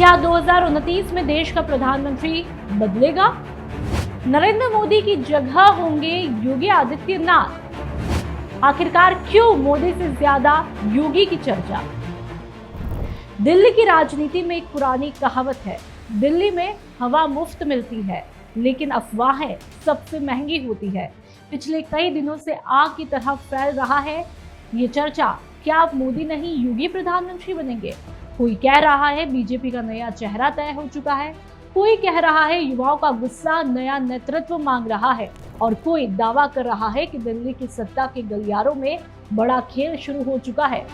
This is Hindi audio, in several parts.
क्या 2029 में देश का प्रधानमंत्री बदलेगा? नरेंद्र मोदी की जगह होंगे योगी आदित्यनाथ। आखिरकार क्यों मोदी से ज्यादा योगी की चर्चा? दिल्ली की राजनीति में एक पुरानी कहावत है, दिल्ली में हवा मुफ्त मिलती है लेकिन अफवाहें सबसे महंगी होती है। पिछले कई दिनों से आग की तरह फैल रहा है ये चर्चा, क्या अब मोदी नहीं योगी प्रधानमंत्री बनेंगे? कोई कह रहा है बीजेपी का नया चेहरा तय हो चुका है, कोई कह रहा है युवाओं का गुस्सा नया नेतृत्व मांग रहा है और कोई दावा कर रहा है कि दिल्ली की सत्ता के गलियारों में बड़ा खेल शुरू हो चुका है।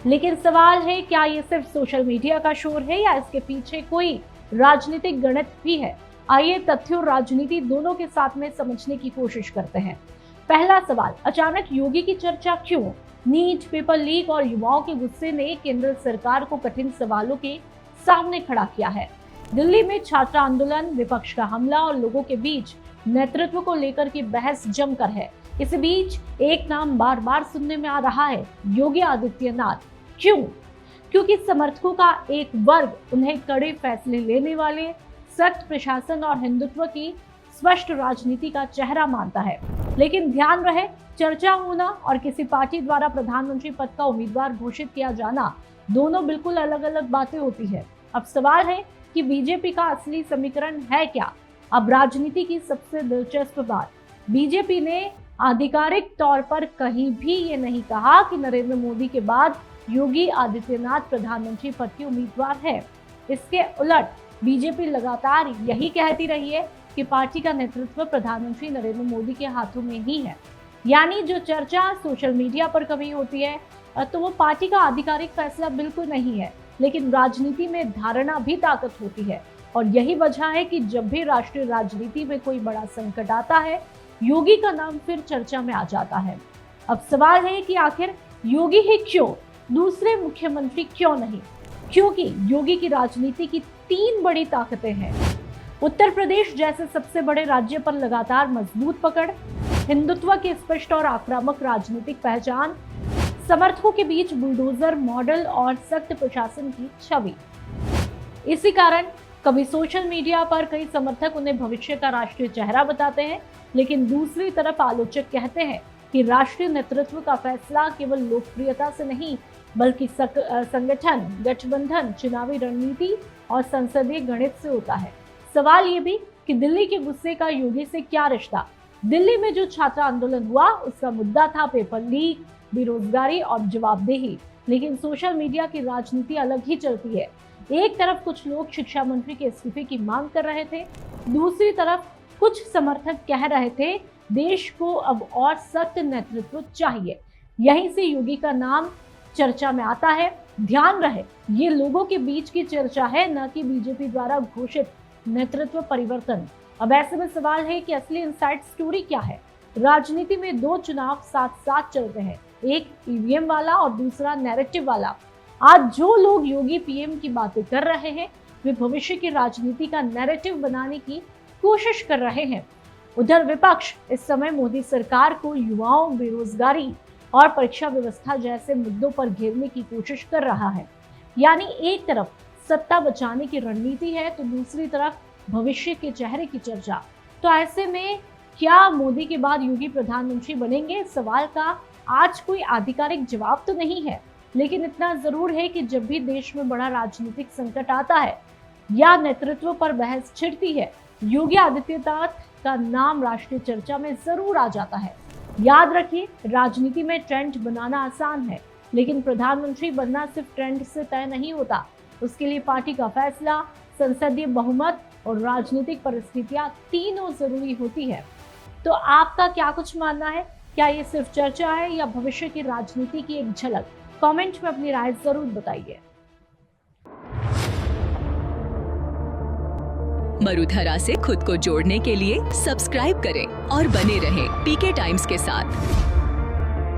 लेकिन सवाल है, क्या ये सिर्फ सोशल मीडिया का शोर है या इसके पीछे कोई राजनीतिक गणित भी है? आइए तथ्य और राजनीति दोनों के साथ में समझने की कोशिश करते हैं। पहला सवाल, अचानक योगी की चर्चा क्यों? नीट, पेपर लीक और युवाओं के गुस्से ने केंद्र सरकार को कठिन सवालों के सामने खड़ा किया है। दिल्ली में छात्र आंदोलन, विपक्ष का हमला और लोगों के बीच नेतृत्व को लेकर की बहस जमकर है। इस बीच एक नाम बार बार सुनने में आ रहा है, योगी आदित्यनाथ। क्यों? क्योंकि समर्थकों का एक वर्ग उन्हें कड़े फैसले लेने वाले, सख्त प्रशासन और हिंदुत्व की स्पष्ट राजनीति का चेहरा मानता है। लेकिन ध्यान रहे, चर्चा होना और किसी पार्टी द्वारा प्रधानमंत्री पद का उम्मीदवार घोषित किया जाना दोनों बिल्कुल अलग अलग बातें होती है। अब सवाल है कि बीजेपी का असली समीकरण है क्या? अब राजनीति की सबसे दिलचस्प बात, बीजेपी ने आधिकारिक तौर पर कहीं भी ये नहीं कहा कि नरेंद्र मोदी के बाद योगी आदित्यनाथ प्रधानमंत्री पद के उम्मीदवार है। इसके उलट बीजेपी लगातार यही कहती रही है कि पार्टी का नेतृत्व प्रधानमंत्री नरेंद्र मोदी के हाथों में ही है। यानी जो चर्चा सोशल मीडिया पर कभी होती है तो वो पार्टी का आधिकारिक फैसला बिल्कुल नहीं है, लेकिन राजनीति में धारणा भी ताकत होती है। और यही वजह है कि जब भी राष्ट्रीय राजनीति में कोई बड़ा संकट आता है, योगी का नाम फिर चर्चा में आ जाता है। अब सवाल है कि आखिर योगी ही क्यों, दूसरे मुख्यमंत्री क्यों नहीं? क्योंकि योगी की राजनीति की तीन बड़ी ताकतें हैं। उत्तर प्रदेश जैसे सबसे बड़े राज्य पर लगातार मजबूत पकड़, हिंदुत्व की स्पष्ट और आक्रामक राजनीतिक पहचान, समर्थकों के बीच बुलडोजर मॉडल और सख्त प्रशासन की छवि। इसी कारण कभी सोशल मीडिया पर कई समर्थक उन्हें भविष्य का राष्ट्रीय चेहरा बताते हैं, लेकिन दूसरी तरफ आलोचक कहते हैं कि राष्ट्रीय नेतृत्व का फैसला केवल लोकप्रियता से नहीं बल्कि संगठन, गठबंधन, चुनावी रणनीति और संसदीय गणित से होता है। सवाल ये भी कि दिल्ली के गुस्से का योगी से क्या रिश्ता? दिल्ली में जो छात्र आंदोलन हुआ उसका मुद्दा था पेपर लीक, बेरोजगारी और जवाबदेही, लेकिन सोशल मीडिया की राजनीति अलग ही चलती है। एक तरफ कुछ लोग शिक्षा मंत्री के इस्तीफे की मांग कर रहे थे, दूसरी तरफ कुछ समर्थक कह रहे थे देश को अब और सख्त नेतृत्व चाहिए। यहीं से योगी का नाम चर्चा में आता है। ध्यान रहे, ये लोगों के बीच की चर्चा है, न कि बीजेपी द्वारा घोषित नेतृत्व परिवर्तन। अब ऐसे में सवाल है कि असली इनसाइड स्टोरी क्या है? राजनीति में दो चुनाव साथ साथ चलते हैं, एक ईवीएम वाला और दूसरा नैरेटिव वाला। आज जो लोग योगी पीएम की बातें कर रहे हैं वे भविष्य की राजनीति का नैरेटिव बनाने की कोशिश कर रहे हैं। उधर विपक्ष इस समय मोदी सरकार को युवाओं, बेरोजगारी और परीक्षा व्यवस्था जैसे मुद्दों पर घेरने की कोशिश कर रहा है। यानी एक तरफ सत्ता बचाने की रणनीति है तो दूसरी तरफ भविष्य के चेहरे की चर्चा। तो ऐसे में क्या मोदी के बाद योगी प्रधानमंत्री बनेंगे? सवाल का आज कोई आधिकारिक जवाब तो नहीं है, लेकिन इतना जरूर है कि जब भी देश में बड़ा राजनीतिक संकट आता है या नेतृत्व पर बहस छिड़ती है, योगी आदित्यनाथ का नाम राष्ट्रीय चर्चा में जरूर आ जाता है। याद रखिए, राजनीति में ट्रेंड बनाना आसान है, लेकिन प्रधानमंत्री बनना सिर्फ ट्रेंड से तय नहीं होता। उसके लिए पार्टी का फैसला, संसदीय बहुमत और राजनीतिक परिस्थितियां तीनों जरूरी होती है। तो आपका क्या कुछ मानना है? क्या ये सिर्फ चर्चा है या भविष्य की राजनीति की एक झलक? कमेंट में अपनी राय जरूर बताइए। मरुधरा से खुद को जोड़ने के लिए सब्सक्राइब करें और बने रहें पीके टाइम्स के साथ।